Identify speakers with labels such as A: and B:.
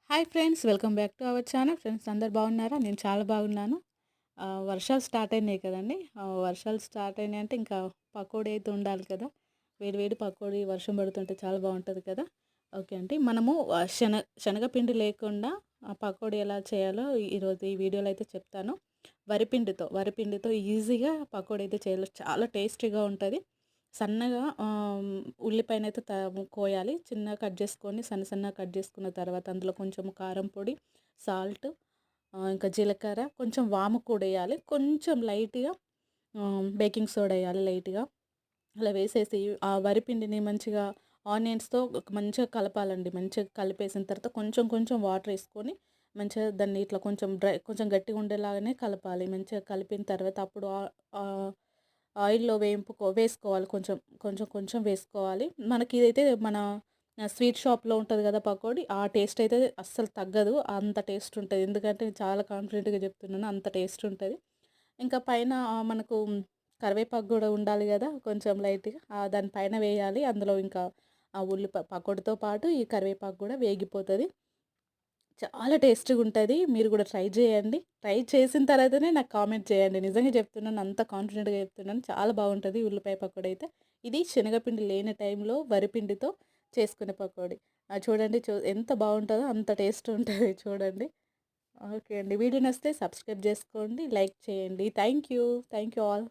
A: Hi friends, welcome back to our channel. Friends అందరు బాగున్నారా? నేను చాలా బాగున్నాను. వర్షాలు స్టార్ట్ అయినాయి కదండి. వర్షాలు స్టార్ట్ అయినాయి అంటే ఇంకా పకోడీ అయితే ఉండాలి కదా. వేడి వేడి పకోడీ వర్షం పడుతుంటే చాలా బాగుంటుంది కదా. ఓకే అండి, మనము శనగపిండి లేకుండా పకోడీ ఎలా చేయాలో ఈరోజు ఈ వీడియోలో అయితే చెప్తాను. వరిపిండితో ఈజీగా పకోడీ అయితే చేయాలి. చాలా టేస్టీగా ఉంటుంది. సన్నగా ఉల్లిపాయనైతే కోయాలి. చిన్నగా కట్ చేసుకొని సన్నగా కట్ చేసుకున్న తర్వాత అందులో కొంచెం కారం పొడి, సాల్ట్, ఇంకా జీలకర్ర, కొంచెం వాము కూడా వేయాలి. కొంచెం లైట్‌గా బేకింగ్ సోడా వేయాలి లైట్‌గా. అలా వేసేసి ఆ వరిపిండిని మంచిగా ఆనియన్స్‌తో మంచిగా కలపాలండి. మంచిగా కలిపేసిన తర్వాత కొంచెం కొంచెం వాటర్ వేసుకొని మంచిగా దాన్ని ఇట్లా కొంచెం గట్టిగా ఉండేలాగానే కలపాలి. మంచిగా కలిపిన తర్వాత అప్పుడు ఆహ్, ఆయిల్‌లో వేసుకోవాలి. కొంచెం కొంచెం కొంచెం వేసుకోవాలి. మనకి ఇదైతే మన స్వీట్ షాప్‌లో ఉంటది కదా పకోడీ, ఆ టేస్ట్ అయితే అస్సలు తగ్గదు. అంత టేస్ట్ ఉంటది. ఎందుకంటే నేను చాలా కాన్ఫిడెంట్‌గా చెప్తున్నాను. అంత టేస్ట్ ఉంటది. ఇంకా పైన మనకు కరివేపాకు గూడా ఉండాలి గదా, కొంచెం లైట్‌గా. దాని పైన వేయాలి. అందులో ఇంకా ఆ పకోడీతో పాటు ఈ కరివేపాకు గూడా వేగిపోతది. చాలా టేస్టీగుంటది. మీరు గూడా ట్రై జేయండి. ట్రై చేసిన తర్వాతనే నాకు కామెంట్ చేయండి. నిజంగా చెప్తున్నాను. అంత కాన్ఫిడెంట్‌గా చెప్తున్నాను. చాలా బాగుంటది ఉల్లిపాయ పకోడీ అయితే. ఇది శనగపిండి లేని టైంలో వరిపిండితో చేసుకునే పకోడీ. చూడండి, ఎంత బాగుంటదో అంత టేస్ట్ ఉంటది చూడండి. ఓకే అండి. వీడియో నచ్చితే సబ్స్క్రైబ్ చేసుకోండి. లైక్ చేయండి. Thank you. Thank you all.